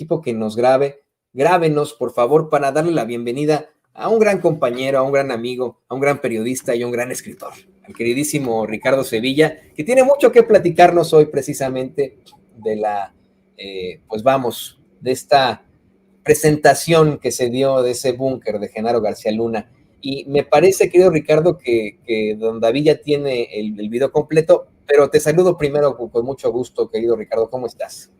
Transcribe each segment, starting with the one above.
equipo que nos grabe, grábenos, por favor, para darle la bienvenida a un gran compañero, a un gran amigo, a un gran periodista y a un gran escritor, al queridísimo Ricardo Sevilla, que tiene mucho que platicarnos hoy precisamente de de esta presentación que se dio de ese búnker de Genaro García Luna. Y me parece, querido Ricardo, que don David ya tiene el video completo, pero te saludo primero con mucho gusto, querido Ricardo. ¿Cómo estás?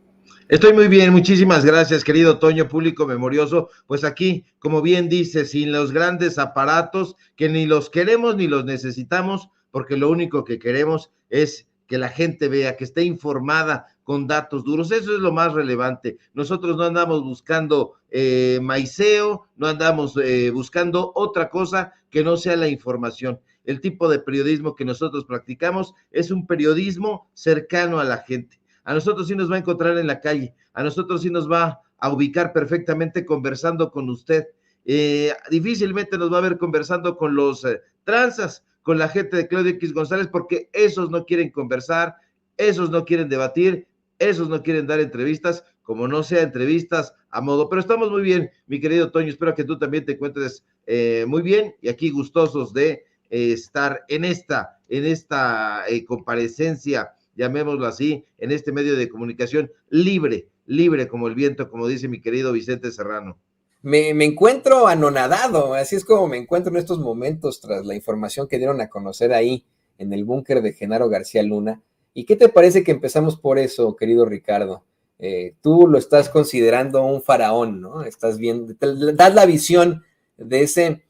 Estoy muy bien, muchísimas gracias, querido Toño, público memorioso. Pues aquí, como bien dice, sin los grandes aparatos, que ni los queremos ni los necesitamos, porque lo único que queremos es que la gente vea, que esté informada con datos duros. Eso es lo más relevante. Nosotros no andamos buscando maiceo, no andamos buscando otra cosa que no sea la información. El tipo de periodismo que nosotros practicamos es un periodismo cercano a la gente. A nosotros sí nos va a encontrar en la calle, a nosotros sí nos va a ubicar perfectamente conversando con usted. Difícilmente nos va a ver conversando con los tranzas, con la gente de Claudio X González, porque esos no quieren conversar, esos no quieren debatir, esos no quieren dar entrevistas, como no sea entrevistas a modo. Pero estamos muy bien, mi querido Toño, espero que tú también te encuentres muy bien y aquí gustosos de estar en esta comparecencia, llamémoslo así, en este medio de comunicación libre como el viento, como dice mi querido Vicente Serrano. Me encuentro anonadado, así es como me encuentro en estos momentos tras la información que dieron a conocer ahí en el búnker de Genaro García Luna. ¿Y qué te parece que empezamos por eso, querido Ricardo? Tú lo estás considerando un faraón, ¿no? Estás viendo, das la visión de ese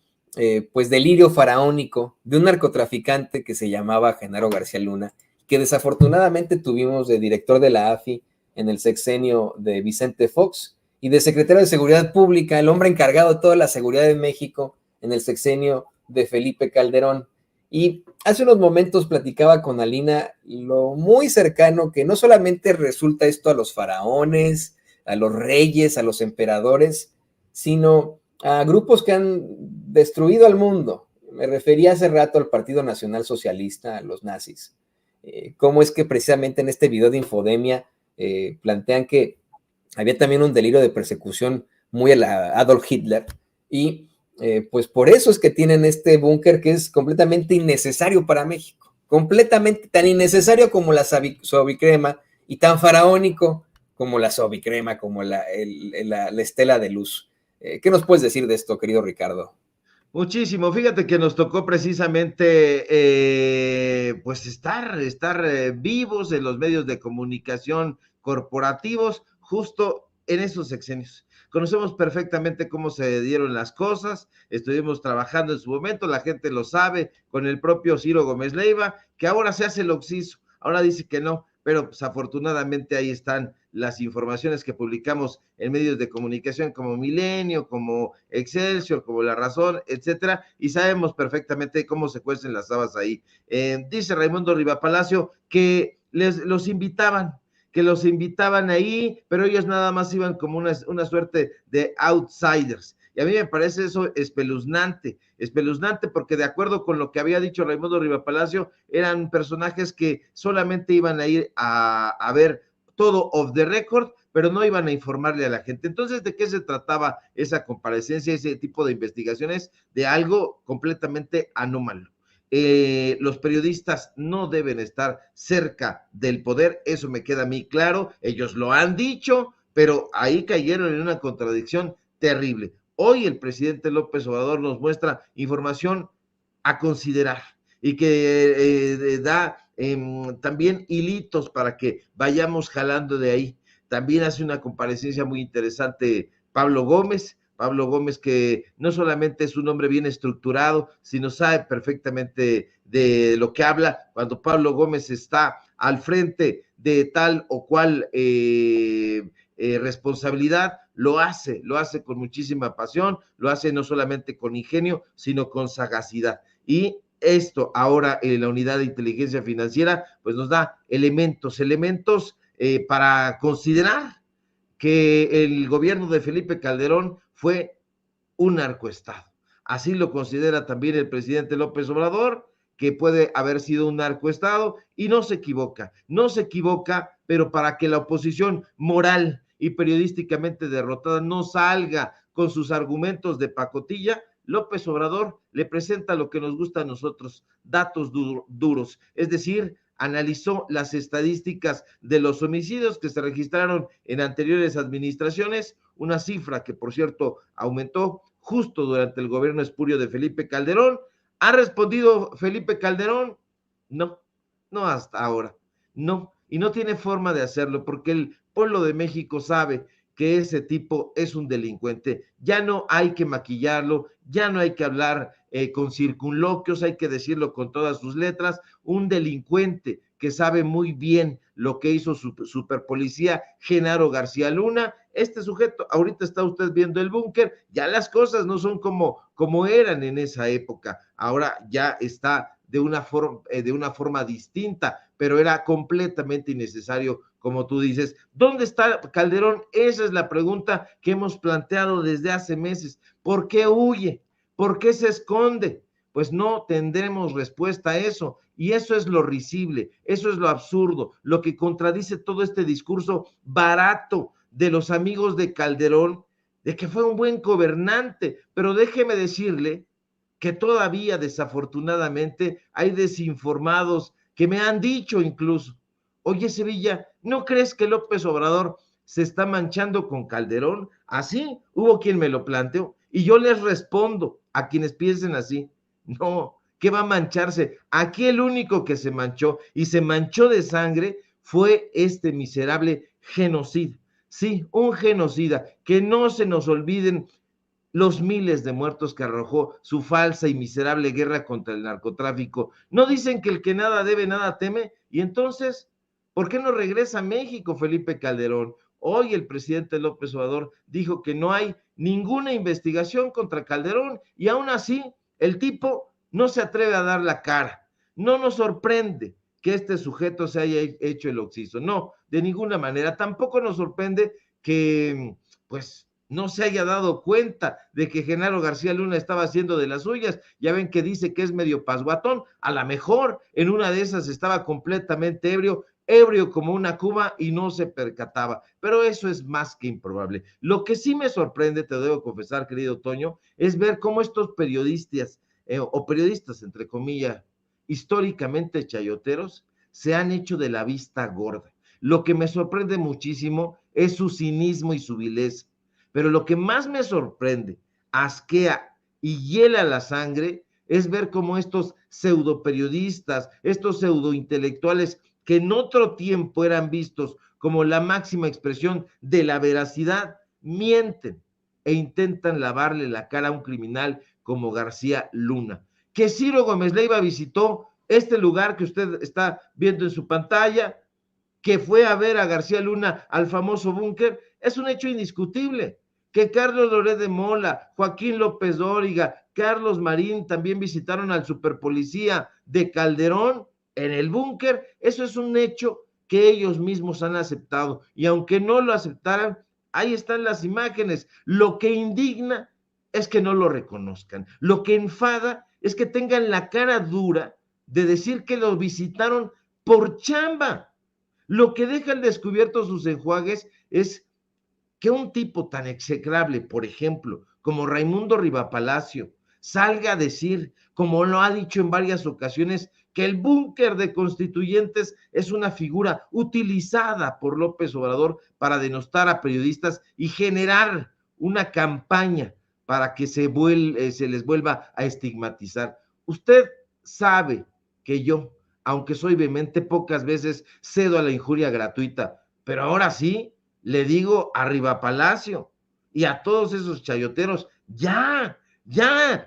pues delirio faraónico de un narcotraficante que se llamaba Genaro García Luna, que desafortunadamente tuvimos de director de la AFI en el sexenio de Vicente Fox, y de secretario de Seguridad Pública, el hombre encargado de toda la seguridad de México en el sexenio de Felipe Calderón. Y hace unos momentos platicaba con Alina lo muy cercano que no solamente resulta esto a los faraones, a los reyes, a los emperadores, sino a grupos que han destruido al mundo. Me refería hace rato al Partido Nacional Socialista, a los nazis. Cómo es que precisamente en este video de Infodemia plantean que había también un delirio de persecución muy a la Adolf Hitler, y pues por eso es que tienen este búnker que es completamente innecesario para México, completamente tan innecesario como la suavicrema y tan faraónico como la suavicrema, como la estela de luz. ¿Qué nos puedes decir de esto, querido Ricardo? Muchísimo, fíjate que nos tocó precisamente pues estar vivos en los medios de comunicación corporativos justo en esos sexenios. Conocemos perfectamente cómo se dieron las cosas, estuvimos trabajando en su momento, la gente lo sabe, con el propio Ciro Gómez Leiva, que ahora se hace el oxiso, ahora dice que no, pero pues afortunadamente ahí están las informaciones que publicamos en medios de comunicación como Milenio, como Excelsior, como La Razón, etcétera, y sabemos perfectamente cómo se cuecen las habas ahí. Dice Raimundo Rivapalacio que los invitaban ahí, pero ellos nada más iban como una suerte de outsiders. Y a mí me parece eso espeluznante porque de acuerdo con lo que había dicho Raimundo Rivapalacio, eran personajes que solamente iban a ir a ver todo off the record, pero no iban a informarle a la gente. Entonces, ¿de qué se trataba esa comparecencia, ese tipo de investigaciones? De algo completamente anómalo. Los periodistas no deben estar cerca del poder, eso me queda a mí claro, ellos lo han dicho, pero ahí cayeron en una contradicción terrible. Hoy el presidente López Obrador nos muestra información a considerar y que da también hilitos para que vayamos jalando de ahí. También hace una comparecencia muy interesante Pablo Gómez que no solamente es un hombre bien estructurado, sino sabe perfectamente de lo que habla. Cuando Pablo Gómez está al frente de tal o cual responsabilidad, lo hace con muchísima pasión, lo hace no solamente con ingenio, sino con sagacidad. Y esto ahora en la unidad de inteligencia financiera, pues nos da elementos para considerar que el gobierno de Felipe Calderón fue un narcoestado. Así lo considera también el presidente López Obrador, que puede haber sido un narcoestado, y no se equivoca, pero para que la oposición moral y periodísticamente derrotada no salga con sus argumentos de pacotilla, López Obrador le presenta lo que nos gusta a nosotros, datos duros, es decir, analizó las estadísticas de los homicidios que se registraron en anteriores administraciones, una cifra que, por cierto, aumentó justo durante el gobierno espurio de Felipe Calderón. ¿Ha respondido Felipe Calderón? No, no hasta ahora, no, y no tiene forma de hacerlo porque el pueblo de México sabe que ese tipo es un delincuente. Ya no hay que maquillarlo, ya no hay que hablar con circunloquios, hay que decirlo con todas sus letras, un delincuente que sabe muy bien lo que hizo su superpolicía Genaro García Luna. Este sujeto, ahorita está usted viendo el búnker, ya las cosas no son como eran en esa época, ahora ya está de una forma distinta, pero era completamente innecesario, como tú dices. ¿Dónde está Calderón? Esa es la pregunta que hemos planteado desde hace meses. ¿Por qué huye? ¿Por qué se esconde? Pues no tendremos respuesta a eso, y eso es lo risible, eso es lo absurdo, lo que contradice todo este discurso barato de los amigos de Calderón, de que fue un buen gobernante, pero déjeme decirle que todavía desafortunadamente hay desinformados que me han dicho incluso, oye Sevilla, ¿no crees que López Obrador se está manchando con Calderón? Así, hubo quien me lo planteó y yo les respondo a quienes piensen así, no, ¿qué va a mancharse? Aquí el único que se manchó y se manchó de sangre fue este miserable genocida. Sí, un genocida, que no se nos olviden los miles de muertos que arrojó su falsa y miserable guerra contra el narcotráfico. ¿No dicen que el que nada debe, nada teme? Y entonces, ¿por qué no regresa a México Felipe Calderón? Hoy el presidente López Obrador dijo que no hay ninguna investigación contra Calderón y aún así el tipo no se atreve a dar la cara. No nos sorprende que este sujeto se haya hecho el oxiso, no, de ninguna manera. Tampoco nos sorprende que, pues, no se haya dado cuenta de que Genaro García Luna estaba haciendo de las suyas. Ya ven que dice que es medio pasguatón, a lo mejor en una de esas estaba completamente ebrio como una cuba y no se percataba, pero eso es más que improbable. Lo que sí me sorprende, te debo confesar, querido Toño, es ver cómo estos periodistas, o periodistas entre comillas, históricamente chayoteros, se han hecho de la vista gorda. Lo que me sorprende muchísimo es su cinismo y su vileza. Pero lo que más me sorprende, asquea y hiela la sangre es ver cómo estos pseudo periodistas, estos pseudo intelectuales que en otro tiempo eran vistos como la máxima expresión de la veracidad, mienten e intentan lavarle la cara a un criminal como García Luna. Que Ciro Gómez Leiva visitó este lugar que usted está viendo en su pantalla, que fue a ver a García Luna al famoso búnker, es un hecho indiscutible. Que Carlos Loret de Mola, Joaquín López Dóriga, Carlos Marín también visitaron al superpolicía de Calderón en el búnker, eso es un hecho que ellos mismos han aceptado. Y aunque no lo aceptaran, ahí están las imágenes. Lo que indigna es que no lo reconozcan. Lo que enfada es que tengan la cara dura de decir que lo visitaron por chamba. Lo que deja al descubierto sus enjuagues es que un tipo tan execrable, por ejemplo, como Raimundo Rivapalacio, salga a decir, como lo ha dicho en varias ocasiones, que el búnker de constituyentes es una figura utilizada por López Obrador para denostar a periodistas y generar una campaña para que se les vuelva a estigmatizar. Usted sabe que yo, aunque soy vehemente, pocas veces cedo a la injuria gratuita, pero ahora sí, le digo a Rivapalacio y a todos esos chayoteros, ya,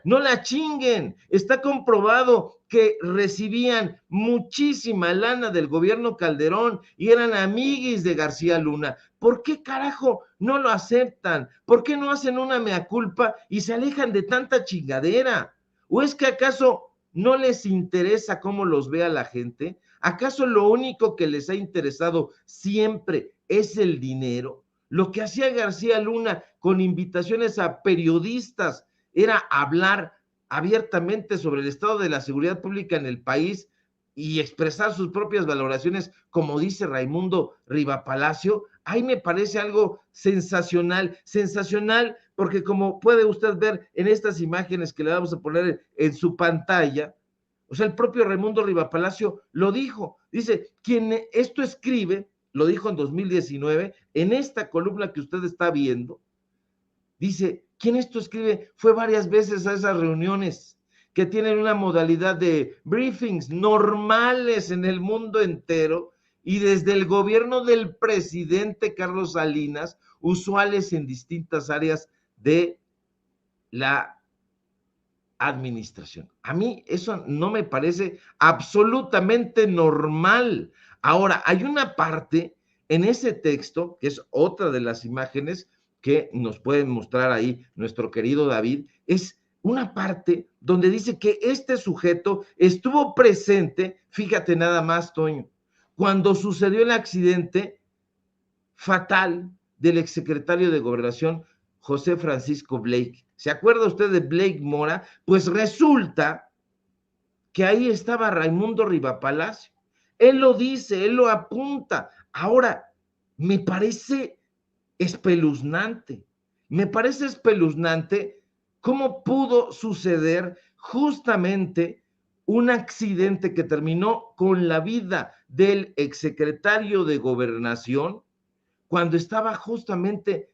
no la chinguen. Está comprobado que recibían muchísima lana del gobierno Calderón y eran amiguis de García Luna. ¿Por qué carajo no lo aceptan? ¿Por qué no hacen una mea culpa y se alejan de tanta chingadera? ¿O es que acaso no les interesa cómo los vea la gente? ¿Acaso lo único que les ha interesado siempre es el dinero? Lo que hacía García Luna con invitaciones a periodistas era hablar abiertamente sobre el estado de la seguridad pública en el país, y expresar sus propias valoraciones, como dice Raimundo Rivapalacio, ahí me parece algo sensacional, sensacional, porque como puede usted ver en estas imágenes que le vamos a poner en su pantalla, o sea, el propio Raimundo Rivapalacio lo dijo, dice, quien esto escribe, lo dijo en 2019, en esta columna que usted está viendo, dice, quien esto escribe fue varias veces a esas reuniones que tienen una modalidad de briefings normales en el mundo entero y desde el gobierno del presidente Carlos Salinas, usuales en distintas áreas de la administración. A mí eso no me parece absolutamente normal. Ahora, hay una parte en ese texto, que es otra de las imágenes que nos pueden mostrar ahí nuestro querido David, es una parte donde dice que este sujeto estuvo presente, fíjate nada más, Toño, cuando sucedió el accidente fatal del exsecretario de Gobernación, José Francisco Blake. ¿Se acuerda usted de Blake Mora? Pues resulta que ahí estaba Raimundo Rivapalacio. Él lo dice, él lo apunta. Ahora, me parece espeluznante. Me parece espeluznante cómo pudo suceder justamente un accidente que terminó con la vida del exsecretario de Gobernación cuando estaba justamente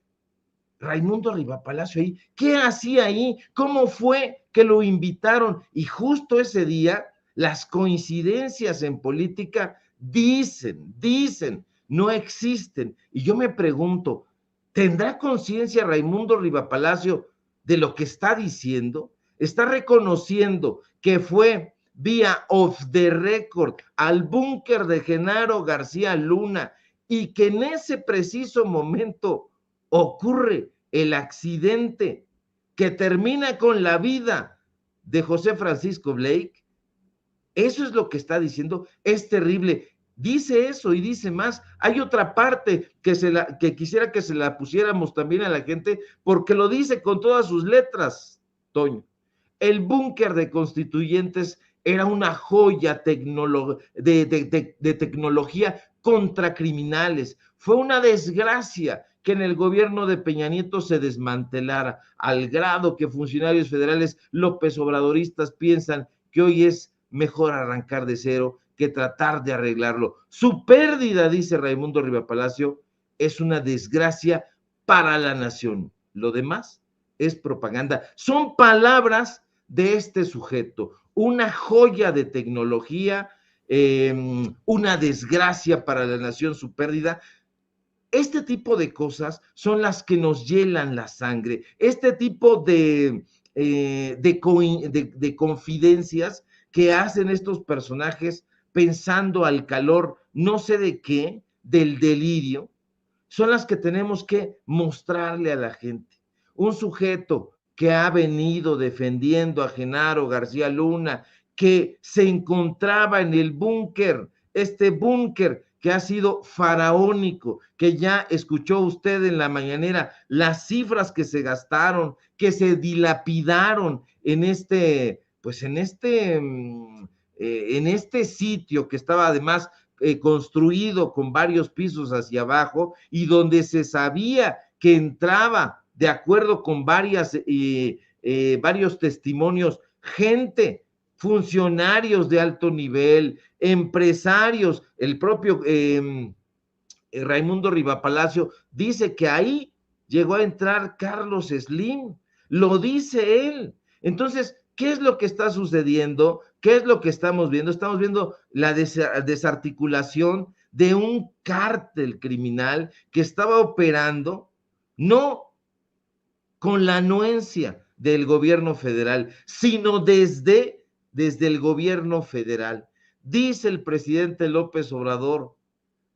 Raimundo Rivapalacio ahí. ¿Qué hacía ahí? ¿Cómo fue que lo invitaron? Y justo ese día, las coincidencias en política dicen, no existen. Y yo me pregunto, ¿tendrá conciencia Raimundo Rivapalacio de lo que está diciendo? ¿Está reconociendo que fue vía off the record al búnker de Genaro García Luna y que en ese preciso momento ocurre el accidente que termina con la vida de José Francisco Blake? Eso es lo que está diciendo, es terrible. Dice eso y dice más. Hay otra parte que quisiera que se la pusiéramos también a la gente, porque lo dice con todas sus letras, Toño. El búnker de constituyentes era una joya de tecnología contra criminales. Fue una desgracia que en el gobierno de Peña Nieto se desmantelara, al grado que funcionarios federales López Obradoristas piensan que hoy es mejor arrancar de cero que tratar de arreglarlo. Su pérdida, dice Raimundo Rivapalacio, es una desgracia para la nación. Lo demás es propaganda. Son palabras de este sujeto, una joya de tecnología, una desgracia para la nación su pérdida. Este tipo de cosas son las que nos hielan la sangre. Este tipo de confidencias que hacen estos personajes pensando al calor, no sé de qué, del delirio, son las que tenemos que mostrarle a la gente. Un sujeto que ha venido defendiendo a Genaro García Luna, que se encontraba en el búnker, este búnker que ha sido faraónico, que ya escuchó usted en la mañanera las cifras que se gastaron, que se dilapidaron en este sitio que estaba además construido con varios pisos hacia abajo y donde se sabía que entraba, de acuerdo con varios testimonios, gente, funcionarios de alto nivel, empresarios, el propio Raimundo Rivapalacio dice que ahí llegó a entrar Carlos Slim, lo dice él. Entonces, ¿qué es lo que está sucediendo? ¿Qué es lo que estamos viendo? Estamos viendo la desarticulación de un cártel criminal que estaba operando no con la anuencia del gobierno federal, sino desde el gobierno federal. Dice el presidente López Obrador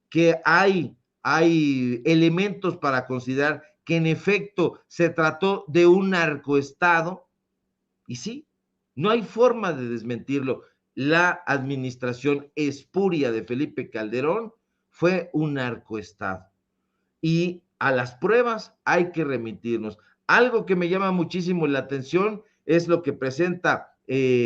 que hay elementos para considerar que en efecto se trató de un narcoestado, y sí, no hay forma de desmentirlo. La administración espuria de Felipe Calderón fue un narcoestado. Y a las pruebas hay que remitirnos. Algo que me llama muchísimo la atención es lo que presenta